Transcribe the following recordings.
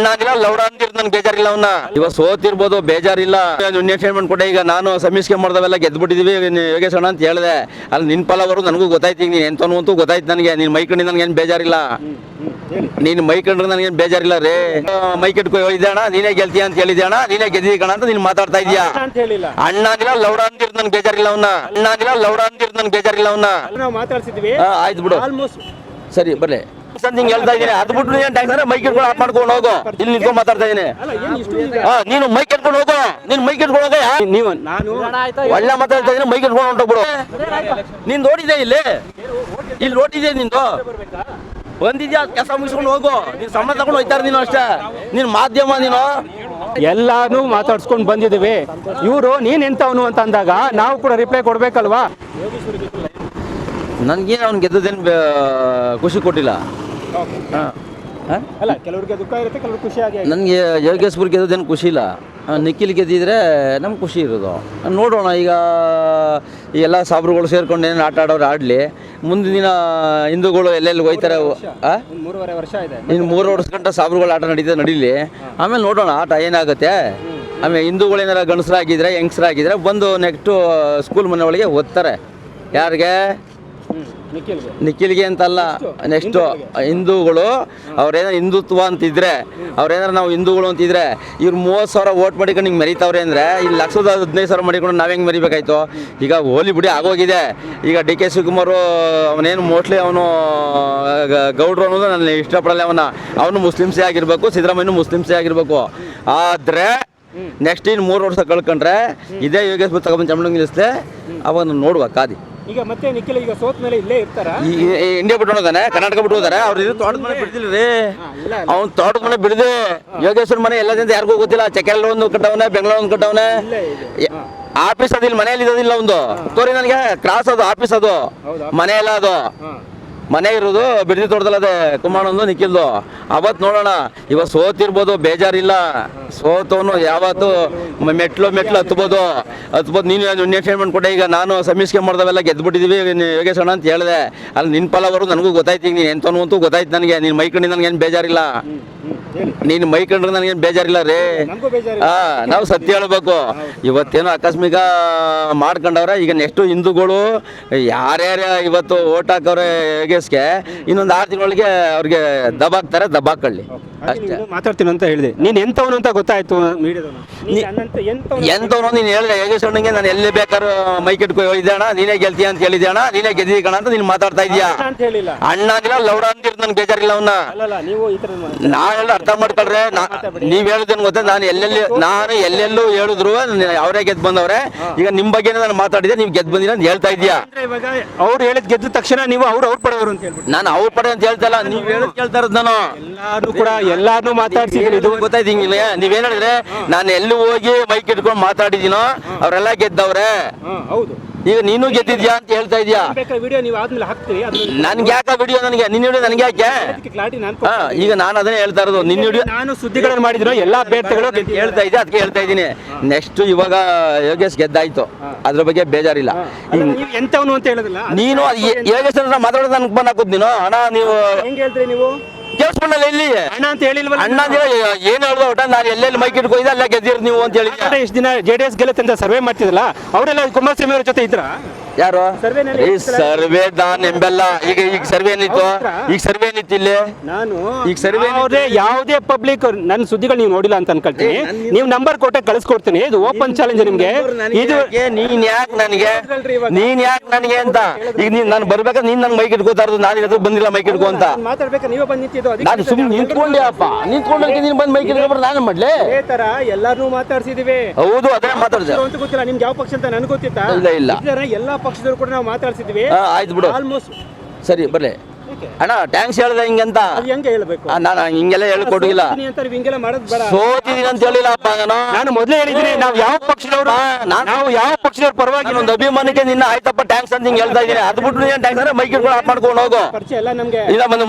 ಅಣ್ಣ ಅಂದಿಲ್ಲ ಲೌಡ ಅಂದಿರ್ ನನ್ ಬೇಜಾರಿಲ್ಲ ಅವನ್ನ. ಇವಾಗ ಸೋತಿರ್ಬೋದು ಬೇಜಾರಿಲ್ಲ. ಸ್ಟೇಟ್ಮೆಂಟ್ ಕೊಟ್ಟೆ ಈಗ ನಾನು ಸಮೀಕ್ಷೆ ಮಾಡ್ದವೆಲ್ಲ ಗೆದ್ಬಿಟ್ಟಿದೀವಿ ಯೋಗೇಶ್ ಅಣ್ಣ ಅಂತ ಹೇಳಿದೆ. ಅಲ್ಲಿ ನಿನ್ ಫಲವರು ನನಗೂ ಗೊತ್ತಾಯ್ತು. ಈಗ ನೀನ್ ಎಂತನು ಅಂತೂ ಗೊತ್ತಾಯ್ತು ನನಗೆ. ನೀನ್ ಮೈಕಂಡಿ ನನ್ಗೇನು ಬೇಜಾರಿಲ್ಲ. ನೀನ್ ಮೈಕಂಡ್ರೆ ನನಗೇನು ಬೇಜಾರಿಲ್ಲ ರೇ. ಮೈಕಟ್ಕೊ ಹೇಳಿದೆ ಅಣ್ಣ ನೀನೇ ಗೆಲ್ತೀಯ ಅಂತ ಹೇಳಿದೆ ಅಣ್ಣ. ನೀನೇ ಗೆದ್ದಿ ಕಣ ಅಂತ ನೀನ್ ಮಾತಾಡ್ತಾ ಇದೀಯಾ. ಅಣ್ಣ ಅಂದಿಲ್ಲ ಲೌಡ ಅಂದಿರ್ ನನ್ ಬೇಜಾರಿಲ್ಲ ಅವನ್ನ. ಅಣ್ಣ ಅಂದಿಲ್ಲ ಲೌಡ ಅಂದಿರ್ ನನ್ ಬೇಜಾರಿಲ್ಲ ಅವನ್ನ. ಆಯ್ತು ಬಿಡು ಸರಿ ಬರ್ಲಿ ನಿಂಗೆ ಹೇಳ್ತಾ ಇದೀನಿ. ಅದು ಬಿಟ್ಟು ನೀನ್ ಟ್ಯಾಂಕ್ಸ್ ಮೈಕ್ ಇಟ್ಕೊಂಡು ಆಫ್ ಮಾಡ್ಕೊಂಡು ಹೋಗು. ಇಲ್ಲಿ ನಿಂತ್ಕೊಂಡು ಮಾತಾಡ್ತಾ ಇದೀನಿ. ನೀನು ಮೈಕ್ ಇಟ್ಕೊಂಡು ಹೋಗು. ನೀನ್ ಮೈಕ್ ಇಟ್ಕೊಂಡು ಹೋಗ. ನೀವು ಒಳ್ಳೆ ಮಾತಾಡ್ತಾ ಇದೀನಿ. ಮೈಕ್ ಇಟ್ಕೊಂಡು ಹೊಂಟೋಗ್ಬಿಡು. ನೀನ್ ನೋಡಿದೆ ಇಲ್ಲಿ ನೋಡಿದೆ ನಿಂದು ಬಂದಿದ್ಯಾ ಕೆಲಸ ಮುಗಿಸ್ಕೊಂಡು ಹೋಗು. ನೀನ್ ಸಂಬಳ ತಗೊಂಡು ಹೋಯ್ತಾರ ನೀನು ಅಷ್ಟೇ. ನೀನ್ ಮಾಧ್ಯಮ ನೀನು ಎಲ್ಲಾನು ಮಾತಾಡ್ಸ್ಕೊಂಡು ಬಂದಿದ್ದೀವಿ. ಇವರು ನೀನ್ ಎಂತವನು ಅಂತ ಅಂದಾಗ ನಾವು ಕೂಡ ರಿಪ್ಲೈ ಕೊಡ್ಬೇಕಲ್ವಾ. ನನ್ಗೇನು ಅವ್ನು ಗೆದ್ದದೇನು ಖುಷಿ ಕೊಟ್ಟಿಲ್ಲ. ಕೆಲವ್ರಿಗೆ ದುಃಖ ಇರುತ್ತೆ, ಕೆಲವ್ರಿಗೆ ಖುಷಿ ಆಗಿ. ನನಗೆ ಯೋಗೇಶ್ವರ್ ಗೆದ್ದದೇನು ಖುಷಿ ಇಲ್ಲ. ನಿಖಿಲ್ ಗೆದ್ದಿದ್ರೆ ನಮ್ಗೆ ಖುಷಿ ಇರೋದು. ನೋಡೋಣ ಈಗ ಎಲ್ಲ ಸಾಬ್ರುಗಳು ಸೇರ್ಕೊಂಡು ಏನು ಆಟ ಆಡೋರು ಆಡಲಿ. ಮುಂದಿನ ದಿನ ಹಿಂದೂಗಳು ಎಲ್ಲೆಲ್ಲಿ ಹೋಯ್ತಾರೆ. 3.5 ವರ್ಷ ಇದೆ. ಇನ್ನು 3 ವರ್ಷ ಗಂಟ ಸಾಬ್ರುಗಳು ಆಟ ನಡೀಲಿ. ಆಮೇಲೆ ನೋಡೋಣ ಆಟ ಏನಾಗುತ್ತೆ. ಆಮೇಲೆ ಹಿಂದೂಗಳು ಏನಾರ ಗಂಡಸರಾಗಿದ್ರೆ ಹೆಂಗಸರಾಗಿದ್ರೆ ಬಂದು ನೆಕ್ಸ್ಟು ಸ್ಕೂಲ್ ಮನೆ ಒಳಗೆ ಓದ್ತಾರೆ. ಯಾರಿಗೆ? ನಿಖಿಲ್ಗೆ ಅಂತಲ್ಲ, ನೆಕ್ಸ್ಟು ಹಿಂದೂಗಳು ಅವ್ರೇನಾರು ಹಿಂದುತ್ವ ಅಂತಿದ್ರೆ, ಅವ್ರೇನಾರು ನಾವು ಹಿಂದೂಗಳು ಅಂತಿದ್ರೆ ಇವ್ರು 30,000 ಓಟ್ ಮಾಡಿಕೊಂಡು ಹಿಂಗೆ ಮೆರಿತಾವ್ರೆ ಅಂದರೆ ಇಲ್ಲಿ 1,15,000 ಮಾಡಿಕೊಂಡು ನಾವು ಹೆಂಗೆ ಮೆರಿಬೇಕಾಯ್ತು. ಈಗ ಹೋಲಿ ಬಿಡಿ ಆಗೋಗಿದೆ. ಈಗ ಡಿ ಕೆ ಶಿವಕುಮಾರು ಅವನೇನು ಮೋಸ್ಟ್ಲಿ ಅವನು ಗೌಡ್ರು ಅನ್ನೋದು ನಾನು ಇಷ್ಟಪಡಲ್ಲ. ಅವನು ಮುಸ್ಲಿಮ್ಸೇ ಆಗಿರಬೇಕು, ಸಿದ್ದರಾಮಯ್ಯನೂ ಮುಸ್ಲಿಮ್ಸೇ ಆಗಿರಬೇಕು. ಆದರೆ ನೆಕ್ಸ್ಟ್ ಇನ್ನು 3 ವರ್ಷ ಕಳ್ಕೊಂಡ್ರೆ ಇದೇ ಯೋಗೇಶ್ ತಗೊಂಡು ಚಮಡಂಗಿ ನಿಲ್ಲಿಸ್ತೆ. ಅವಾಗ ನೋಡುವ ಕಾದಿ. ಈಗ ಮತ್ತೆ ನಿಖಿಲ್ ಈಗ ಸೋತ್ ಮೇಲೆ ಇಲ್ಲೇ ಇರ್ತಾರ. ಇಂಡಿಯಾ ಬಿಟ್ಟು ಹೋದಾನೆ, ಕರ್ನಾಟಕ ಬಿಟ್ಟು ಹೋದಾರೆ. ಅವ್ರು ಇದು ತೋಟದ ಮನೆ ಬಿಡ್ದಿಲ್ಲ ರೀ. ಅವ್ನು ತೋಟದ ಮನೆ ಬಿಡದೆ ಯೋಗೇಶ್ವರ ಮನೆ ಎಲ್ಲದಿಂದ ಯಾರಿಗೂ ಗೊತ್ತಿಲ್ಲ. ಚೆಕೆಲ್ಲ ಒಂದು ಕಟ್ಟವನೆ, ಬೆಂಗಳೂರು ಒಂದು ಕಟ್ಟವನೆ. ಆಫೀಸ್ ಅದಿಲ್ಲ, ಮನೆಯಲ್ಲಿ ಇರೋದಿಲ್ಲ ಒಂದು. ತೋರಿ ನನಗೆ ಕ್ರಾಸ್ ಅದು ಆಫೀಸ್, ಅದು ಮನೆ ಎಲ್ಲ. ಅದು ಮನೆ ಇರೋದು ಬಿಡದಿ ತೋಟದಲ್ಲ. ಅದೇ ಕುಮಾರೊಂದು ನಿಖಿಲ್ದು. ಅವತ್ತು ನೋಡೋಣ. ಇವಾಗ ಸೋತಿರ್ಬೋದು ಬೇಜಾರಿಲ್ಲ. ಸೋತವನು ಯಾವತ್ತು ಮೆಟ್ಲು ಹತ್ಬೋದು. ನೀನು ಸ್ಟೇಟ್ಮೆಂಟ್ ಕೊಟ್ಟೆ ಈಗ ನಾನು ಸಮೀಕ್ಷೆ ಮಾಡ್ದವೆಲ್ಲ ಗೆದ್ಬಿಟ್ಟಿದೀವಿ ಯೋಗೇಶ್ ಅಣ್ಣ ಅಂತ ಹೇಳಿದೆ. ಅಲ್ಲಿ ನಿನ್ ಫಲವರು ನನಗೂ ಗೊತ್ತಾಯ್ತು. ಈಗ ನೀನ್ ಎಂತನು ಅಂತೂ ಗೊತ್ತಾಯ್ತು ನನಗೆ. ನೀನ್ ಮೈಕಂಡಿ ನನಗೇನು ಬೇಜಾರಿಲ್ಲ. ನೀನು ಮೈಕಂಡ್ರೆ ನನಗೇನು ಬೇಜಾರಿಲ್ಲ ರೇ. ನಾವು ಸತ್ಯ ಹೇಳ್ಬೇಕು. ಇವತ್ತೇನೋ ಆಕಸ್ಮಿಕ ಮಾಡ್ಕೊಂಡವ್ರೆ. ಈಗ ನೆಕ್ಸ್ಟು ಹಿಂದೂಗಳು ಯಾರ್ಯಾರು ಇವತ್ತು ಓಟ್ ಹಾಕವ್ರೆ ಯೋಗೇಶ್ಗೆ, ಇನ್ನೊಂದು 6 ತಿಂಗಳಿಗೆ ಅವ್ರಿಗೆ ದಬಾಕ್ತಾರೆ. ದಬಾಕೊಳ್ಳಿ ಅಷ್ಟೇ. ಮಾತಾಡ್ತೀನಿ ಅಂತ ಹೇಳಿದೆ. ನೀನು ಎಂತವನು ಅಂತ ಗೊತ್ತಾಯ್ತು ಎಂತವನು ನೀನು ಹೇಳಿದೆ. ಯೋಗೇಶ್ ಅಣ್ಣಂಗೆ ನಾನು ಎಲ್ಲಿ ಬೇಕಾದ್ರೂ ಮೈಕ್ ಇಟ್ಕೊ ಹೋಯ್ದೆ ಅಣ್ಣ ನೀನೇ ಗೆಲ್ತೀಯ ಅಂತ ಹೇಳಿದೆ ಅಣ್ಣ. ನೀನೇ ಗೆದ್ದಿ ಕಣ ಅಂತ ನೀನು ಮಾತಾಡ್ತಾ ಇದೀಯಾ. ಅಣ್ಣ ಅಂದಿಲ್ಲ ಲೌಡ ಅಂದಿರ್ ನನ್ ಬೇಜಾರಿಲ್ಲ ಅವನ್ನ. ನಾನೆಲ್ಲ ಅರ್ಥ ಮಾಡ್ಕೊಳ್ರೆ. ನೀವ್ ಹೇಳಿದೇನು ಗೊತ್ತಾ, ನಾನು ಎಲ್ಲೆಲ್ಲೂ ಹೇಳಿದ್ರು ಅವರೇ ಗೆದ್ದು ಬಂದವ್ರೆ. ಈಗ ನಿಮ್ ಬಗ್ಗೆ ನಾನು ಮಾತಾಡಿದೆ, ನೀವು ಗೆದ್ದು ಬಂದಿರ ಅಂತ ಹೇಳ್ತಾ ಇದೀಯಾ. ಅವ್ರು ಹೇಳಿದ್ ಗೆದ್ದ ತಕ್ಷಣ ನೀವು ಅವ್ರ ಪಡೆಯವರು ಅಂತ ಹೇಳ್ಬಿಟ್ಟು ನಾನು ಅವ್ರ ಪಡೆ ಅಂತ ಹೇಳ್ತಾ ಇಲ್ಲ. ನೀವ್ ಹೇಳೋದು ಕೇಳ್ತಾ ಇರೋದು ನಾನು. ಎಲ್ಲಾರು ಮಾತಾಡ್ಸಿದ್ರೆ ಇದು ಗೊತ್ತಾಯ್ತಿಂಗಿಲ್ಲ. ನೀವೇನ್ ಹೇಳಿದ್ರೆ ನಾನು ಎಲ್ಲಿ ಹೋಗಿ ಮೈಕ್ ಇಟ್ಕೊಂಡು ಮಾತಾಡಿದೀನೋ ಅವರೆಲ್ಲ ಗೆದ್ದವ್ರೆ. ಹೌದು. ಈಗ ನೀನು ಗೆದ್ದಿದ್ಯಾ ಅಂತ ಹೇಳ್ತಾ ಇದೀಯಾ. ನನ್ಗೆ ಯಾಕೆ ವಿಡಿಯೋ? ನನಗೆ ನಿನ್ನ ವಿಡಿಯೋ ನನಗೆ ಯಾಕೆ? ಈಗ ನಾನು ಅದನ್ನೇ ಹೇಳ್ತಾ ಇರೋದು. ನಿನ್ನ ವಿಡಿಯೋ ನಾನು ಸುದ್ದಿಗಳನ್ನು ಮಾಡಿದ್ರು ಎಲ್ಲಾ ಅಭ್ಯರ್ಥಿಗಳು ಹೇಳ್ತಾ ಇದ್ದೆ, ಅದಕ್ಕೆ ಹೇಳ್ತಾ ಇದ್ದೀನಿ. ನೆಕ್ಸ್ಟ್ ಇವಾಗ ಯೋಗೇಶ್ ಗೆದ್ದಾಯ್ತು, ಅದ್ರ ಬಗ್ಗೆ ಬೇಜಾರಿಲ್ಲ. ಎಂತವನು ಅಂತ ಹೇಳೋದಿಲ್ಲ. ನೀನು ಯೋಗೇಶ್ ಮಾತಾಡೋದು ನನಗೆ ಬಂದ್ ಹಾಕುದು ನೀನು. ಅಣ್ಣ ನೀವು ಹೆಂಗ್ ಹೇಳ್ತೀರಿ ನೀವು? ಕೇಳಿಸ್ಕೊಂಡಲ್ಲ ಇಲ್ಲಿ ಅಣ್ಣ ಅಂತ ಹೇಳಿಲ್ವ? ಅಣ್ಣ ಏನ್ ಹೇಳ್ದ ಒಟ್ಟ ನಾನು ಎಲ್ಲೆಲ್ಲಿ ಮೈಕ್ ಇಟ್ಕೊಯ್ದೆ ಅಲ್ಲ ಗೆದ್ದಿರ್ ನೀವು ಅಂತ ಹೇಳಿ. ಇಷ್ಟು ದಿನ JDS ಗೆಲ್ಲುತ್ತೆ ಅಂತ ಸರ್ವೆ ಮಾಡ್ತಿದಲ್ಲ, ಅವರೆಲ್ಲ ಕುಮಾರಸ್ವಾಮಿ ಅವ್ರ ಜೊತೆ ಇದ್ರ? ಯಾರು ಸರ್ವೆ? ನಾನ್ ಎಂಬೆಲ್ಲ ಈಗ ಸರ್ವೆ ಏನಿತ್ತು? ಈಗ ಸರ್ವೆ ಏನಿತ್ತು ಇಲ್ಲಿ? ನಾನು ಈಗ ಸರ್ವೆ ಯಾವುದೇ ಪಬ್ಲಿಕ್ ನನ್ನ ಸುದ್ದಿಗಳು ನೀವು ನೋಡಿಲ್ಲ ಅಂತ ಅನ್ಕೊಳ್ತೀನಿ. ನೀವು ನಂಬರ್ ಕೊಟ್ಟೆ ಕಳಿಸ್ಕೊಡ್ತೀನಿ. ಇದು ಓಪನ್ ಚಾಲೆಂಜ್ ನಿಮ್ಗೆ. ಇದು ನೀನ್ ಯಾಕೆ ನನಗೆ ಅಂತ ಈಗ ನಾನು ಬರ್ಬೇಕಾದ್ರೆ ನೀನ್ ನನ್ ಮೈಕ್ ಇಟ್ಕೋತಾ ಇರೋದು. ನಾನು ಎದುರು ಬಂದಿಲ್ಲ ಮೈಕ್ ಇಟ್ಕೋ ಅಂತ ಮಾತಾಡ್ಬೇಕು. ನೀವೇ ಬಂದು ನಿಂತಿದ್ದು. ನಾನು ಸುಮ್ಮನೆ ನಿಂತ್ಕೊಂಡೆಪ್ಪ. ನಿಂತ್ಕೊಂಡ್ರೆ ನೀನ್ ಬಂದ್ ಮೈಕ್ ಇಟ್ಕೊಂಡ್ರೆ ನಾನು ಮಾಡ್ಲೆ. ಅದೇ ತರ ಎಲ್ಲಾರನ್ನೂ ಮಾತಾಡ್ಸಿದೀವಿ. ಹೌದು, ಅದೇ ಮಾತಾಡ್ದೆ. ಗೊತ್ತಿಲ್ಲ ನಿಮ್ಗೆ ಯಾವ ಪಕ್ಷ ಅಂತ ನನಗೆ ಗೊತ್ತಿತ್ತಾ? ಇಲ್ಲ. ಎಲ್ಲಾ ಪಕ್ಷದವರು ಕೂಡ ನಾವು ಮಾತಾಡ್ಸಿದ್ವಿ. ಆಯ್ತು ಬಿಡು, ಆಲ್ಮೋಸ್ಟ್ ಸರಿ ಬರ್ಲಿ. ಅಣ್ಣ ಟ್ಯಾಂಕ್ಸ್ ಹೇಳ್ದೆ ಹಿಂಗಂತ ಹೆಂಗೆ ಹೇಳ್ಬೇಕು? ನಾನು ಹಿಂಗೆಲ್ಲ ಹೇಳಿಕೊಟ್ಟಿಲ್ಲ. ಸೋತಿದ್ದೀನಿ ಅಂತ ಹೇಳಿಲ್ಲಪ್ಪ ನಾನು ಮೊದಲೇ ಹೇಳಿದ್ದೀನಿ. ನಾವು ಯಾವ ಪಕ್ಷದವರು ಪರವಾಗಿ ಒಂದು ಅಭಿಮಾನಕ್ಕೆ ನಿನ್ನ ಆಯ್ತಪ್ಪ ಟ್ಯಾಂಕ್ಸ್ ಅಂತ ಹಿಂಗೆ ಹೇಳ್ತಾ ಇದ್ದೀನಿ. ಅದು ಬಿಟ್ಟು ನೀನು ಟ್ಯಾಂಕ್ಸ್ ಅಂದ್ರೆ ಮೈಕ್ ಇಟ್ಕೊಂಡು ಆಫ್ ಮಾಡ್ಕೊಂಡು ಹೋಗು. ಇಲ್ಲ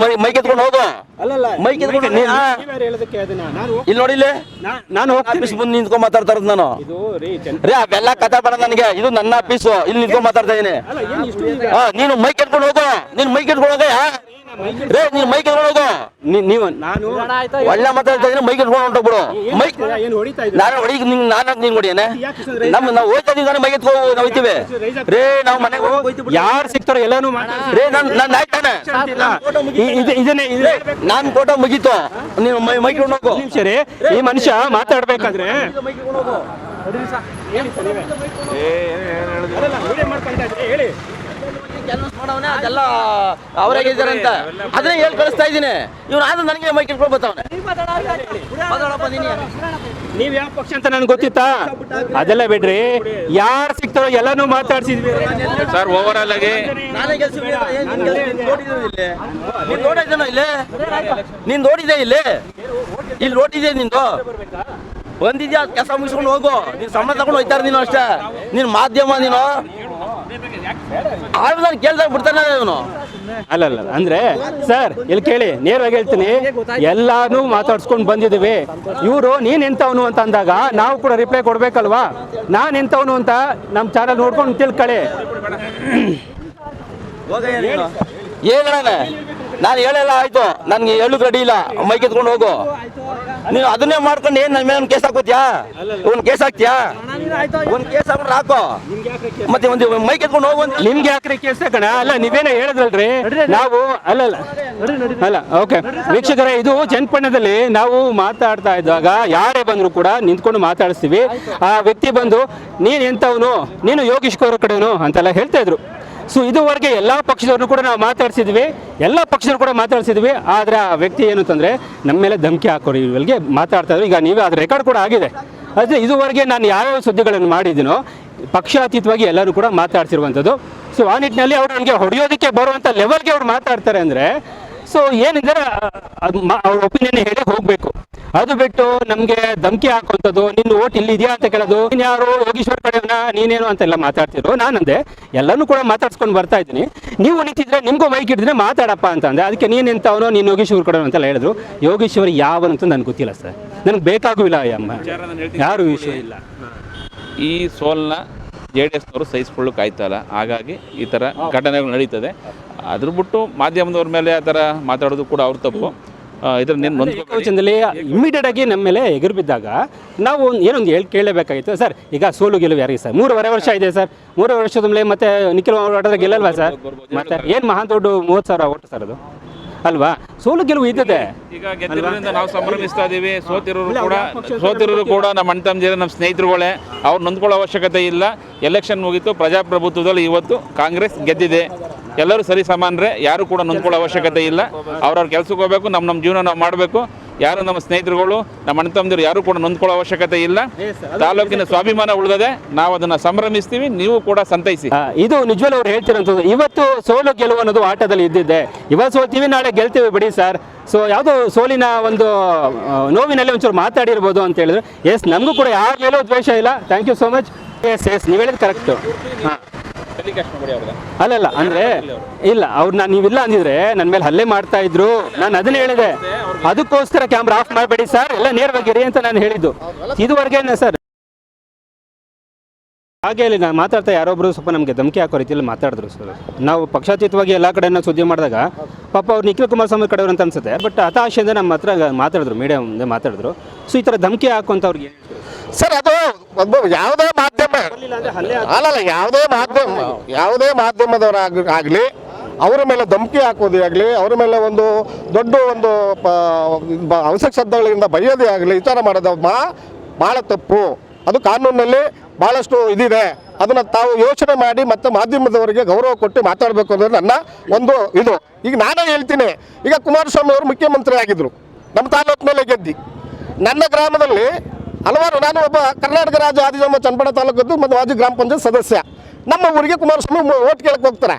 ಮೈಕ್ ಎತ್ಕೊಂಡು ಹೋಗು. ಮೈಕ್ ಎತ್ಕೊಂಡು ಇಲ್ಲಿ ನೋಡಿಲ್ಲ, ನಾನು ಆಫೀಸ್ ಮುಂದೆ ನಿಂತ್ಕೊಂಡು ಮಾತಾಡ್ತಾ ಇರೋದು ನಾನು. ರೀ ಅವೆಲ್ಲ ಕಥೆ ಬೇಡ ನನಗೆ. ಇದು ನನ್ನ ಆಫೀಸು, ಇಲ್ಲಿ ನಿಂತ್ಕೊಂಡು ಮಾತಾಡ್ತಾ ಇದ್ದೀನಿ. ನೀನು ಮೈಕ್ ಎತ್ಕೊಂಡು ಹೋಗು. ನೀನು ಮೈಕ್ ಎತ್ಕೊಂಡು ಹೋಗ. ರೇ ನೀನ್ ಮೈಕ್ ಎತ್ಕೊಂಡು ಹೋಗು. ನೀವು ನಾನು ಒಳ್ಳೆ ಮಾತಾಡ್ತಾ ಇದ್ದೀನಿ, ಮೈಕ್ ಎತ್ಕೊಂಡು ಹೊಂಟೋಗ್ಬಿಡು. ಮೈಕ್ ಏನು ಹೊಡಿತಾ ಇದ್ದೀರಾ? ನಾನು ಹೊಡಿ ನೀನ್ ಹೊಡಿಯೇನೆ. ನಾವು ಹೋಯ್ತಾ ಇದೀವಿ, ನಾನು ಮೈಕ್ ಎತ್ಕೋ ನಾವು ಹೋಯ್ತೀವಿ ರೇ. ನಾವು ಮನೆಗೆ ಹೋಗಿ ಯಾರು ಸಿಗ್ತಾರೋ ಎಲ್ಲಾನು ರೇ ನಾನು ಆಯ್ತಾನೆ ಇದನ್ನೇ ನಾನು ಫೋಟೋ ಮುಗೀತು, ನೀವು ಮೈಕ್ ಇಟ್ಕೊಂಡು ಹೋಗು. ನಿಮಿಷ ರೀ, ಈ ಮನುಷ್ಯ ಮಾತಾಡ್ಬೇಕಾದ್ರೆ ಹೇಳಿ ಅದೆಲ್ಲ ಅವರಾಗಿದ್ದಾರೆ ಅಂತ ಅದನ್ನೇ ಹೇಳಿ ಕಳಿಸ್ತಾ ಇದ್ದೀನಿ. ಇವ್ನು ಆದ್ರೂ ನನಗೆ ಮೈಕ್ ಇಟ್ಕೊಂಡು ಬರ್ತಾವನೆ. ನೀವ್ ಯಾವ ಪಕ್ಷ ಅಂತ ನನ್ಗೆ ಗೊತ್ತಿತ್ತಾ? ಅದೆಲ್ಲ ಬಿಡ್ರಿ, ಯಾರು ಸಿಗ್ತಾರೋ ಎಲ್ಲಾನು ಮಾತಾಡ್ಸಿದ್ವಿ ಸರ್. ಓವರ್ ಆಲ್ ಆಗಿ ನೀನ್ ನೋಡಿದೆ ಇಲ್ಲಿ ನೋಡಿದೆ ನಿಂದು ಬಂದಿದ್ಯಾ, ಕೆಲಸ ಮುಗಿಸ್ಕೊಂಡು ಹೋಗು. ನೀನ್ ಸಂಬಳ ತಗೊಂಡು ಹೋಯ್ತಾರ ನೀನು ಅಷ್ಟೇ. ನೀನ್ ಮಾಧ್ಯಮ ನೀನು ಆಳ್ದಾರ ಕೇಳ್ದಾಗ ಬಿಡ್ತಾನೆ ಇವನು. ಅಲ್ಲ ಅಂದ್ರೆ ಸರ್ ಇಲ್ಲಿ ಕೇಳಿ, ನೇರವಾಗಿ ಹೇಳ್ತೀನಿ, ಎಲ್ಲಾನು ಮಾತಾಡ್ಸ್ಕೊಂಡು ಬಂದಿದ್ದೀವಿ. ಇವರು ನೀನ್ ಎಂತವನು ಅಂತ ಅಂದಾಗ ನಾವು ಕೂಡ ರಿಪ್ಲೈ ಕೊಡ್ಬೇಕಲ್ವಾ? ನಾನ್ ಎಂತವನು ಅಂತ ನಮ್ಮ ಚಾನಲ್ ನೋಡ್ಕೊಂಡು ತಿಳ್ಕೊಳ್ಳಿ. ಹೇಳೋಣ, ನಾನು ಹೇಳೆಲ್ಲ ಆಯ್ತು, ನನ್ಗೆ ಹೇಳಕ್ ರೆಡಿ ಇಲ್ಲ. ಮೈಕ್ ಎತ್ಕೊಂಡು ಹೋಗು. ನೀನು ಅದನ್ನೇ ಮಾಡ್ಕೊಂಡು ಏನ್ ನನ್ನ ಮೇಲೆ ಕೇಸ್ ಹಾಕೋತ್ಯಾ? ಒಂದು ಕೇಸ್ ಹಾಕ್ತಿಯಾ? ಒಂದು ಕೇಸ್ ಹಾಕೊಂಡು ಹಾಕೋ, ಮತ್ತೆ ಒಂದು ಮೈಕ್ ಎತ್ಕೊಂಡು ಹೋಗು. ನಿಮ್ಗೆ ಯಾಕ್ರಿ ಕೇಸ್ ಕಣ? ಅಲ್ಲ ನೀವೇನೋ ಹೇಳಿದ್ರಲ್ರಿ, ನಾವು ಅಲ್ಲ ಓಕೆ ವೀಕ್ಷಕರೇ, ಇದು ಜನಪಣ್ಣದಲ್ಲಿ ನಾವು ಮಾತಾಡ್ತಾ ಇದ್ದಾಗ ಯಾರೇ ಬಂದ್ರು ಕೂಡ ನಿಂತ್ಕೊಂಡು ಮಾತಾಡಿಸ್ತೀವಿ. ಆ ವ್ಯಕ್ತಿ ಬಂದು ನೀನ್ ಎಂತವನು, ನೀನು ಯೋಗೀಶ್ ಅವರ ಕಡೆನು ಅಂತೆಲ್ಲ ಹೇಳ್ತಾ ಇದ್ರು. ಸೊ ಇದುವರೆಗೆ ಎಲ್ಲ ಪಕ್ಷದವ್ರನ್ನು ಕೂಡ ನಾವು ಮಾತಾಡ್ಸಿದ್ವಿ, ಎಲ್ಲ ಪಕ್ಷದವ್ರು ಕೂಡ ಮಾತಾಡ್ಸಿದ್ವಿ. ಆದರೆ ಆ ವ್ಯಕ್ತಿ ಏನು ಅಂತಂದರೆ ನಮ್ಮ ಮೇಲೆ ಧಮಕಿ ಹಾಕೋರು ಇವ್ರಿಗೆ ಮಾತಾಡ್ತಾ ಇದ್ರು. ಈಗ ನೀವೇ ಅದು ರೆಕಾರ್ಡ್ ಕೂಡ ಆಗಿದೆ. ಆದರೆ ಇದುವರೆಗೆ ನಾನು ಯಾವ್ಯಾವ ಸುದ್ದಿಗಳನ್ನು ಮಾಡಿದ್ದೀನೋ ಪಕ್ಷಾತೀತವಾಗಿ ಎಲ್ಲರೂ ಕೂಡ ಮಾತಾಡ್ಸಿರುವಂಥದ್ದು. ಸೊ ಆ ನಿಟ್ಟಿನಲ್ಲಿ ಅವರು ನನಗೆ ಹೊಡೆಯೋದಕ್ಕೆ ಬರುವಂಥ ಲೆವೆಲ್ಗೆ ಅವ್ರು ಮಾತಾಡ್ತಾರೆ ಅಂದರೆ, ಸೊ ಏನಿದ್ದಾರೆ ಅವ್ರ ಒಪಿನಿಯನ್ ಹೇಳಿ ಹೋಗಬೇಕು. ಅದು ಬಿಟ್ಟು ನಮಗೆ ಧಮಕಿ ಹಾಕುವಂಥದ್ದು, ನಿನ್ನ ಓಟ್ ಇಲ್ಲಿದೆಯಾ ಅಂತ ಕೇಳೋದು, ನೀನು ಯಾರು ಯೋಗೀಶ್ವರ್ ಕಡೆಯವನ ನೀನೇನು ಅಂತೆಲ್ಲ ಮಾತಾಡ್ತಿರೋ, ನಾನಂದೆ ಎಲ್ಲನೂ ಕೂಡ ಮಾತಾಡ್ಸ್ಕೊಂಡು ಬರ್ತಾ ಇದ್ದೀನಿ. ನೀವು ನಿಂತಿದ್ರೆ ನಿಮಗೂ ಮೈಕ್ ಹಿಡಿದ್ರೆ ಮಾತಾಡಪ್ಪ ಅಂತ ಅಂದೆ. ಅದಕ್ಕೆ ನೀನು ಎಂತವನೋ, ನೀನು ಯೋಗೀಶ್ವರ್ ಕಡೆಯವನು ಅಂತೆಲ್ಲ ಹೇಳಿದ್ರು. ಯೋಗೀಶ್ವರ್ ಯಾವನಂತ ನನಗೆ ಗೊತ್ತಿಲ್ಲ ಸರ್, ನನಗೆ ಬೇಕಾಗೂ ಇಲ್ಲ. ಅಮ್ಮ ಯಾರು ವಿಷಯ ಇಲ್ಲ. ಈ ಸೋಲ್ನ JDS ನವರು ಸಹಿಸ್ಕೊಳ್ಳೋಕೆ ಆಯ್ತಲ್ಲ, ಹಾಗಾಗಿ ಈ ಥರ ಘಟನೆಗಳು ನಡೀತದೆ. ಅದ್ರ ಬಿಟ್ಟು ಮಾಧ್ಯಮದವ್ರ ಮೇಲೆ ಆ ಥರ ಮಾತಾಡೋದು ಕೂಡ ಅವ್ರ ತಪ್ಪು. ಇದ್ರ ಏಕವಚನದಲ್ಲಿ ಇಮಿಡಿಯೇಟ್ ಆಗಿ ನಮ್ಮ ಮೇಲೆ ಎದುರು ಬಿದ್ದಾಗ ನಾವು ಏನೊಂದು ಕೇಳಬೇಕಾಗಿತ್ತು. ಸರ್ ಈಗ ಸೋಲು ಗೆಲುವು ಯಾರಿಗೆ ಸರ್? 3.5 ವರ್ಷ ಇದೆ ಸರ್. 3 ವರ್ಷದ ಮೇಲೆ ಮತ್ತೆ ನಿಖಿಲ್ ಓಡಾಡಿದ್ರೆ ಗೆಲ್ಲಲ್ವಾ ಸರ್? ಮತ್ತೆ ಏನು ಮಹಾ ದೊಡ್ಡ 30,000 ಓಟು ಸರ್ ಅದು ಅಲ್ವಾ? ಸೋಲು ಗೆಲುವು ಇದ್ದದೆ. ಈಗ ಗೆದ್ದಿರೋದ್ರಿಂದ ನಾವು ಸಂಭ್ರಮಿಸ್ತಾ ಇದೀವಿ. ಸೋತಿರೋರು ಕೂಡ ನಮ್ಮ ಅಣ್ಣ ತಮ್ಮಂದಿರು, ನಮ್ಮ ಸ್ನೇಹಿತರುಗಳೇ. ಅವ್ರು ನೊಂದ್ಕೊಳ್ಳೋ ಅವಶ್ಯಕತೆ ಇಲ್ಲ. ಎಲೆಕ್ಷನ್ ಮುಗೀತು, ಪ್ರಜಾಪ್ರಭುತ್ವದಲ್ಲಿ ಇವತ್ತು ಕಾಂಗ್ರೆಸ್ ಗೆದ್ದಿದೆ. ಎಲ್ಲರೂ ಸರಿ ಸಮಾನರೇ, ಯಾರು ಕೂಡ ನೊಂದ್ಕೊಳ್ಳೋ ಅವಶ್ಯಕತೆ ಇಲ್ಲ. ಅವ್ರವ್ರ ಕೆಲಸಕ್ಕೆ ಹೋಗ್ಬೇಕು, ನಮ್ಮ ಜೀವನ ನಾವು ಮಾಡಬೇಕು. ಯಾರು ನಮ್ಮ ಸ್ನೇಹಿತರುಗಳು, ನಮ್ಮ ಅಣ್ಣ ತಮ್ಮಂದಿರು ಯಾರು ಕೂಡ ನೊಂದ್ಕೊಳ್ಳೋ ಅವಶ್ಯಕತೆ ಇಲ್ಲ. ತಾಲೂಕಿನ ಸ್ವಾಭಿಮಾನ ಉಳಿದದೆ, ನಾವು ಅದನ್ನು ಸಂಭ್ರಮಿಸ್ತೀವಿ. ನೀವು ಕೂಡ ಸಂತೈಸಿ. ಇದು ನಿಜವಲ್ಲ ಅವ್ರು ಹೇಳ್ತಿರೋಂಥದ್ದು. ಇವತ್ತು ಸೋಲು ಗೆಲುವು ಅನ್ನೋದು ಆಟದಲ್ಲಿ ಇದ್ದಿದ್ದೆ. ಇವತ್ತು ಸೋಲ್ತೀವಿ, ನಾಳೆ ಗೆಲ್ತೀವಿ ಬಿಡಿ ಸರ್. ಸೊ ಯಾವುದೋ ಸೋಲಿನ ಒಂದು ನೋವಿನಲ್ಲಿ ಒಂಚೂರು ಮಾತಾಡಿರ್ಬೋದು ಅಂತ ಹೇಳಿದ್ರೆ, ಎಸ್ ನಮಗೂ ಕೂಡ ಯಾರ ಮೇಲೂ ದ್ವೇಷ ಇಲ್ಲ. Thank you so much. Yes ನೀವು ಹೇಳಿದ್ ಕರೆಕ್ಟು. ಹಾಂ ಅಲ್ಲಲ್ಲ ಅಂದ್ರೆ ಇಲ್ಲ, ಅವ್ರನ್ನ ನೀವಿಲ್ಲ ಅಂದಿದ್ರೆ ನನ್ನ ಮೇಲೆ ಹಲ್ಲೆ ಮಾಡ್ತಾ ಇದ್ರು. ನಾನು ಅದನ್ನ ಹೇಳಿದೆ, ಅದಕ್ಕೋಸ್ಕರ ಕ್ಯಾಮ್ರಾ ಆಫ್ ಮಾಡಬೇಡಿ ಸರ್, ಎಲ್ಲ ನೇರವಾಗಿರಿ ಅಂತ ನಾನು ಹೇಳಿದ್ದು. ಇದುವರೆಗೇನೆ ಸರ್. ಹಾಗೆ ನಾನು ಮಾತಾಡ್ತಾ ಯಾರೊಬ್ಬರು ಸ್ವಲ್ಪ ನಮಗೆ ಧಮಕಿ ಹಾಕೋ ರೀತಿಯಲ್ಲಿ ಮಾತಾಡಿದ್ರು ಸರ್. ನಾವು ಪಕ್ಷಾತೀತವಾಗಿ ಎಲ್ಲ ಕಡೆನ ಸುದ್ದಿ ಮಾಡಿದಾಗ ಪಾಪ ಅವ್ರು ನಿಖಿಲ್ ಕುಮಾರಸ್ವಾಮಿ ಕಡೆಯವರು ಅಂತ ಅನ್ಸುತ್ತೆ. ಬಟ್ ಹತಾಶೆಯಿಂದ ನಮ್ಮ ಹತ್ರ ಮಾತಾಡಿದ್ರು, ಮೀಡಿಯಾ ಮುಂದೆ ಮಾತಾಡಿದ್ರು. ಸೊ ಈ ಥರ ಧಮಕಿ ಹಾಕುವಂಥವ್ರಿಗೆ ಸರ್, ಅದು ಯಾವುದೇ ಮಾಧ್ಯಮ ಅಲ್ಲಲ್ಲ, ಯಾವುದೇ ಮಾಧ್ಯಮದವರಾಗಲಿ ಅವರ ಮೇಲೆ ಧಮಕಿ ಹಾಕೋದೇ ಆಗಲಿ, ಅವರ ಮೇಲೆ ಒಂದು ದೊಡ್ಡ ಒಂದು ಅವಶ್ಯಕ ಶಬ್ದಗಳಿಂದ ಬೈಯೋದೇ ಆಗಲಿ, ವಿಚಾರ ಮಾಡೋದು ಭಾಳ ತಪ್ಪು. ಅದು ಕಾನೂನಿನಲ್ಲಿ ಭಾಳಷ್ಟು ಇದಿದೆ. ಅದನ್ನು ತಾವು ಯೋಚನೆ ಮಾಡಿ ಮತ್ತು ಮಾಧ್ಯಮದವರಿಗೆ ಗೌರವ ಕೊಟ್ಟು ಮಾತಾಡಬೇಕು ಅನ್ನೋದು ನನ್ನ ಒಂದು ಇದು. ಈಗ ನಾನೇ ಹೇಳ್ತೀನಿ, ಈಗ ಕುಮಾರಸ್ವಾಮಿ ಅವರು ಮುಖ್ಯಮಂತ್ರಿ ಆಗಿದ್ದರು, ನಮ್ಮ ತಾಲೂಕಿನಲ್ಲೇ ಗೆದ್ದಿ. ನನ್ನ ಗ್ರಾಮದಲ್ಲಿ ಹಲವಾರು, ನಾನು ಒಬ್ಬ ಕರ್ನಾಟಕ ರಾಜ್ಯ ಆದಿಜಾಂಬ ಚನ್ನಪಟ್ಟಣ ತಾಲೂಕದ್ದು ಮತ್ತು ಮಾಜಿ ಗ್ರಾಮ ಪಂಚಾಯತ್ ಸದಸ್ಯ. ನಮ್ಮ ಊರಿಗೆ ಕುಮಾರಸ್ವಾಮಿ ಓಟ್ ಕೇಳಕ್ಕೆ ಹೋಗ್ತಾರೆ,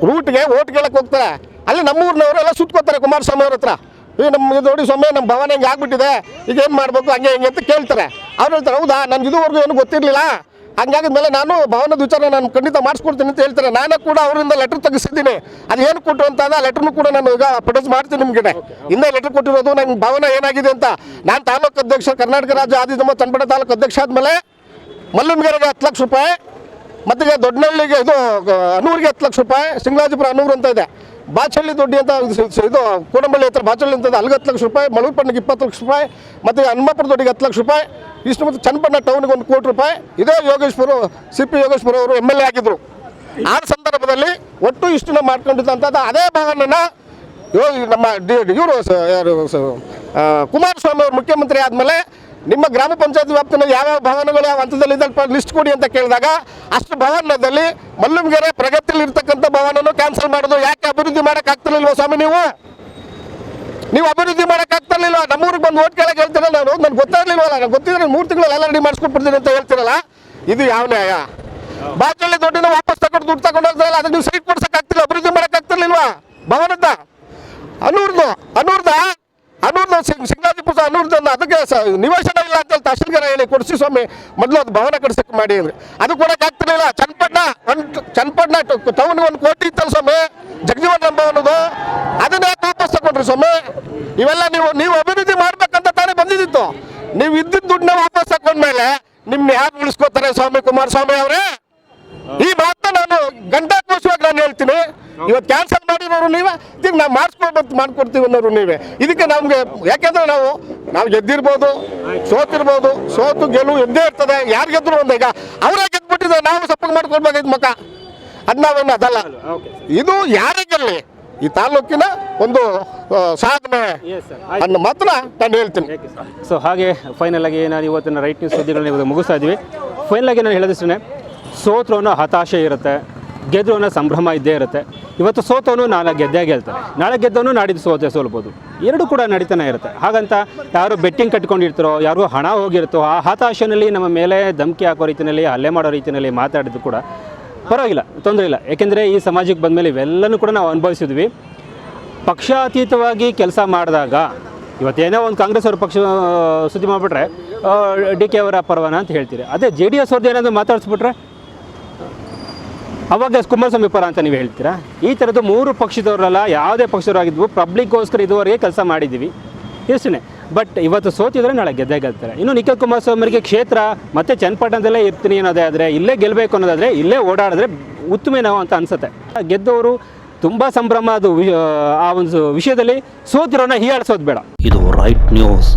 ರೂಟ್ಗೆ ಓಟ್ ಕೇಳಕ್ಕೆ ಹೋಗ್ತಾರೆ. ಅಲ್ಲಿ ನಮ್ಮೂರಿನವರೆಲ್ಲ ಸುತ್ಕೋತಾರೆ ಕುಮಾರಸ್ವಾಮಿ ಅವ್ರ ಹತ್ರ. ಈ ನಮ್ಮ ನೋಡಿ ಸ್ವಾಮಿ, ನಮ್ಮ ಭವನ ಹೆಂಗೆ ಆಗ್ಬಿಟ್ಟಿದೆ, ಈಗ ಏನು ಮಾಡಬೇಕು ಹಂಗೆ ಹಿಂಗೆ ಅಂತ ಕೇಳ್ತಾರೆ. ಅವ್ರು ಹೇಳ್ತಾರೆ, ಹೌದಾ, ನನಗೆ ಇದುವರೆಗೂ ಏನು ಗೊತ್ತಿರಲಿಲ್ಲ, ಹಂಗಾಗಿದ್ಮೇಲೆ ನಾನು ಭವನದ ವಿಚಾರ ನಾನು ಖಂಡಿತ ಮಾಡಿಸ್ಕೊಡ್ತೀನಿ ಅಂತ ಹೇಳ್ತಾರೆ. ನಾನು ಕೂಡ ಅವರಿಂದ ಲೆಟ್ರ್ ತೆಗಿಸಿದ್ದೀನಿ. ಅದು ಏನು ಕೊಟ್ಟು ಅಂತ ಆ ಲೆಟ್ರನ್ನು ಕೂಡ ನಾನು ಈಗ ಪ್ರೊಡ್ಯೂಸ್ ಮಾಡ್ತೀನಿ ನಿಮಗೆ. ಹಿಂದೆ ಲೆಟ್ರ್ ಕೊಟ್ಟಿರೋದು ನಂಗೆ ಭವನ ಏನಾಗಿದೆ ಅಂತ. ನಾನು ತಾಲೂಕು ಅಧ್ಯಕ್ಷ, ಕರ್ನಾಟಕ ರಾಜ್ಯ ಆದಿಜಾಂಬ ಚನ್ನಪಟ್ಟಣ ತಾಲೂಕು ಅಧ್ಯಕ್ಷ ಆದಮೇಲೆ ಮಲ್ಲಮ್ಮಗೆರೆಗೆ 10 ಲಕ್ಷ ರೂಪಾಯಿ, ಮತ್ತು ದೊಡ್ಡನಹಳ್ಳಿಗೆ ಇದು ಅನೂರಿಗೆ 10 ಲಕ್ಷ ರೂಪಾಯಿ, ಸಿಂಗಲಾಜಿಪುರ ಅನೂರು ಅಂತ ಇದೆ, ಬಾಚಹಳ್ಳಿ ದೊಡ್ಡಿ ಅಂತ ಇದು ಕೋಡಂಬಳ್ಳಿ ಹತ್ರ ಬಾಚಹಳ್ಳಿ ಅಂತ ಅಲ್ಲಿಗೆ 10 ಲಕ್ಷ ರೂಪಾಯಿ, ಮಳೂರ್ಪಣ್ಣಿಗೆ 20 ಲಕ್ಷ ರೂಪಾಯಿ, ಮತ್ತು ಹನುಮಪುರ ದೊಡ್ಡಿಗೆ 10 ಲಕ್ಷ ರೂಪಾಯಿ, ಇಷ್ಟು ಮತ್ತು ಚನ್ನಪಟ್ಟಣ ಟೌನ್ಗೆ 1 ಕೋಟಿ ರೂಪಾಯಿ. ಇದೇ ಯೋಗೇಶ್ವರ CP ಯೋಗೇಶ್ವರ ಅವರು MLA ಆಗಿದ್ದರು. ಆ ಸಂದರ್ಭದಲ್ಲಿ ಒಟ್ಟು ಇಷ್ಟನ್ನ ಮಾಡ್ಕೊಂಡಿದ್ದಂಥದ್ದು ಅದೇ ಭವನನ ನಮ್ಮ ಇವರು ಯಾರು ಕುಮಾರಸ್ವಾಮಿ ಅವರು ಮುಖ್ಯಮಂತ್ರಿ ಆದಮೇಲೆ ನಿಮ್ಮ ಗ್ರಾಮ ಪಂಚಾಯತ್ ವ್ಯಾಪ್ತಿನ ಯಾವ್ಯಾವ ಭವನಗಳು ಯಾವ ಹಂತದಲ್ಲಿ ಲಿಸ್ಟ್ ಕೊಡಿ ಅಂತ ಕೇಳಿದಾಗ ಅಷ್ಟು ಭವನದಲ್ಲಿ ಮಲ್ಲಂಗೆರೆ ಪ್ರಗತಿಯಲ್ಲಿ ಇರ್ತಕ್ಕಂಥ ಭವನನು ಕ್ಯಾನ್ಸಲ್ ಮಾಡೋದು. ಯಾಕೆ ಅಭಿವೃದ್ಧಿ ಮಾಡೋಕ್ಕಾಗ್ತಿರ್ಲಿಲ್ವ ಸ್ವಾಮಿ ನೀವು ಅಭಿವೃದ್ಧಿ ಮಾಡೋಕ್ಕಾಗ್ತಿರ್ಲಿಲ್ವ? ನಮ್ಮೂರಿಗೆ ಬಂದು ಓಟ್ ಕೇಳಕ್ಕೆ ಹೇಳ್ತೀರಲ್ಲ, ನನಗೆ ಗೊತ್ತಾಗ್ಲಿಲ್ವಲ್ಲ, ನನಗೆ ಗೊತ್ತಿದ್ರೆ 3 ತಿಂಗಳು ಎಲ್ಲ ರೆಡಿ ಮಾಡಿಸ್ಕೊಟ್ಬಿಡ್ತೀನಿ ಅಂತ ಹೇಳ್ತೀರಲ್ಲ, ಇದು ಯಾವ ನ್ಯಾಯ? ಬಾಚಹಳ್ಳಿ ದೊಡ್ಡಿನ ವಾಪಸ್ ತಗೊಂಡು ದುಡ್ಡು ತಗೊಂಡು ಹೋಗ್ತಾರಲ್ಲ, ಅದಕ್ಕೆ ನೀವು ಸೈಟ್ ಕೊಡ್ಸೋಕ್ಕಾಗ್ತಿಲ್ಲ, ಅಭಿವೃದ್ಧಿ ಮಾಡೋಕ್ಕಾಗ್ತಿರ್ಲಿಲ್ವಾ ಭವನದ? ಅನೂರ್ದು ಸಿಂಗಾಜಿಪುರ ಅನೂರ್ದು ಅದಕ್ಕೆ ನಿವೇಶನ ಇಲ್ಲ ಅಂತ ತಹಶೀಲ್ಗಾರ ಹೇಳಿ ಕೊಡಿಸಿ ಸ್ವಾಮಿ ಮೊದಲು ಅದು ಭವನ ಕಟ್ಸಕ್ಕೆ ಮಾಡಿ ಅಂದರೆ ಅದು ಕೊಡೋಕ್ಕಾಗ್ತಿರ್ಲಿಲ್ಲ. ಚನ್ನಪಟ್ಟಣ ಟೌನ್ಗೆ 1 ಕೋಟಿ ಇತ್ತಲ್ಲ ಸ್ವಾಮಿ ಜಗಜೀವನ್ ರಾಮ್ ಭವನದು, ಅದನ್ನ ಯಾಕೆ ವಾಪಸ್ ತಗೊಂಡ್ರಿ ಸ್ವಾಮಿ? ಇವೆಲ್ಲ ನೀವು ಅಭಿವೃದ್ಧಿ ಮಾಡ್ಬೇಕಂತ ತಾನೇ ಬಂದಿದ್ದಿತ್ತು. ನೀವು ಇದ್ದಿದ್ದ ದುಡ್ಡನ್ನ ವಾಪಸ್ ತಗೊಂಡ್ಮೇಲೆ ನಿಮ್ನ ಯಾರು ಉಳಿಸ್ಕೋತಾರೆ ಸ್ವಾಮಿ ಕುಮಾರಸ್ವಾಮಿ ಅವರೇ? ಈ ಮಾತನ್ನ ನಾನು ಗಂಟಾಕ್ರೋಶವಾಗಿ ನಾನು ಹೇಳ್ತೀನಿ. ಇವತ್ತು ಕ್ಯಾನ್ಸಲ್ ಮಾಡಿರೋರು ನೀವೇ, ಈಗ ನಾವು ಮಾಡ್ಕೊಡ್ತೀವಿ ಅನ್ನೋರು ನೀವೇ. ಇದಕ್ಕೆ ನಮಗೆ ಯಾಕೆಂದ್ರೆ ನಾವು ಗೆದ್ದಿರ್ಬೋದು, ಸೋತಿರ್ಬೋದು, ಸೋತು ಗೆಲುವು ಎದ್ದೇ ಇರ್ತದೆ. ಯಾರು ಗೆದ್ರು ಒಂದು ಈಗ ಅವರೇ ಗೆದ್ಬಿಟ್ಟಿದ್ದಾರೆ, ನಾವು ಸಪ್ಪಗೆ ಮಾಡ್ಕೊಳ್ಬೇಕಾಗಿದ್ದು ಮಕ್ಕ ಅದು ನಾವೇನು ಅದಲ್ಲ. ಇದು ಯಾರೇ ಗೆಲ್ಲಿ ಈ ತಾಲೂಕಿನ ಒಂದು ಸಾಧನೆ ಅನ್ನೋ ಮಾತ್ರ ನಾನು ಹೇಳ್ತೀನಿ. ಸೊ ಹಾಗೆ ಫೈನಲ್ ಆಗಿ ನಾನು ಇವತ್ತಿನ ರೈಟ್ ನ್ಯೂಸ್ ಸುದ್ದಿಗಳನ್ನ ಇವಾಗ ಮುಗಿಸ್ತಾ ಇದ್ವಿ. ಫೈನಲ್ ಆಗಿ ನಾನು ಹೇಳೋದಷ್ಟೇ, ಸೋತ್ರು ಅನ್ನೋ ಹತಾಶೆ ಇರುತ್ತೆ, ಗೆದ್ರು ಅನ್ನೋ ಸಂಭ್ರಮ ಇದ್ದೇ ಇರುತ್ತೆ. ಇವತ್ತು ಸೋತವನು ನಾಳೆ ಗೆದ್ದೇ ಗೆಲ್ತಾನೆ, ನಾಳೆ ಗೆದ್ದವನು ನಾಡಿದ್ದು ಸೋಲ್ಬೋದು, ಎರಡೂ ಕೂಡ ನಡೀತಾನೆ ಇರುತ್ತೆ. ಹಾಗಂತ ಯಾರು ಬೆಟ್ಟಿಂಗ್ ಕಟ್ಕೊಂಡಿರ್ತಾರೋ, ಯಾರಿಗೂ ಹಣ ಹೋಗಿರುತ್ತೋ, ಆ ಹತಾಶೆಯಲ್ಲಿ ನಮ್ಮ ಮೇಲೆ ಧಮಕಿ ಹಾಕೋ ರೀತಿಯಲ್ಲಿ, ಹಲ್ಲೆ ಮಾಡೋ ರೀತಿಯಲ್ಲಿ ಮಾತಾಡಿದ್ದು ಕೂಡ ಪರವಾಗಿಲ್ಲ, ತೊಂದರೆ ಇಲ್ಲ. ಏಕೆಂದರೆ ಈ ಸಮಾಜಕ್ಕೆ ಬಂದಮೇಲೆ ಇವೆಲ್ಲನೂ ಕೂಡ ನಾವು ಅನುಭವಿಸಿದ್ವಿ. ಪಕ್ಷಾತೀತವಾಗಿ ಕೆಲಸ ಮಾಡಿದಾಗ ಇವತ್ತೇನೋ ಒಂದು ಕಾಂಗ್ರೆಸ್ ಅವ್ರ ಪಕ್ಷ ಸುದ್ದಿ ಮಾಡಿಬಿಟ್ರೆ DK ಅವರ ಪರವಾನ ಅಂತ ಹೇಳ್ತೀರಿ, ಅದೇ JDS ಅವ್ರದ್ದು ಏನಾದರೂ ಮಾತಾಡಿಸ್ಬಿಟ್ರೆ ಅವಾಗ ಕುಮಾರಸ್ವಾಮಿ ಪರ ಅಂತ ನೀವು ಹೇಳ್ತೀರಾ? ಈ ಥರದ್ದು 3 ಪಕ್ಷದವರಲ್ಲ, ಯಾವುದೇ ಪಕ್ಷದವರಾಗಿದ್ವು, ಪಬ್ಲಿಕ್ಗೋಸ್ಕರ ಇದುವರೆಗೆ ಕೆಲಸ ಮಾಡಿದ್ದೀವಿ ಇಷ್ಟೇ. ಬಟ್ ಇವತ್ತು ಸೋತಿದ್ರೆ ನಾಳೆ ಗೆದ್ದೇ ಗೆಲ್ತಾರೆ. ಇನ್ನು ನಿಖಿಲ್ ಕುಮಾರಸ್ವಾಮಿಗೆ ಕ್ಷೇತ್ರ ಮತ್ತು ಚನ್ನಪಟ್ಟಣದಲ್ಲೇ ಇರ್ತೀನಿ ಅನ್ನೋದೇ ಆದರೆ, ಇಲ್ಲೇ ಗೆಲ್ಲಬೇಕು ಅನ್ನೋದಾದರೆ ಇಲ್ಲೇ ಓಡಾಡಿದ್ರೆ ಉತ್ತಮ ನಾವು ಅಂತ ಅನಿಸುತ್ತೆ. ಗೆದ್ದವರು ತುಂಬ ಸಂಭ್ರಮ, ಅದು ಆ ಒಂದು ವಿಷಯದಲ್ಲಿ ಸೋತಿರೋನ ಹೀಯಾಳಿಸೋದು ಬೇಡ. ಇದು ರೈಟ್ ನ್ಯೂಸ್.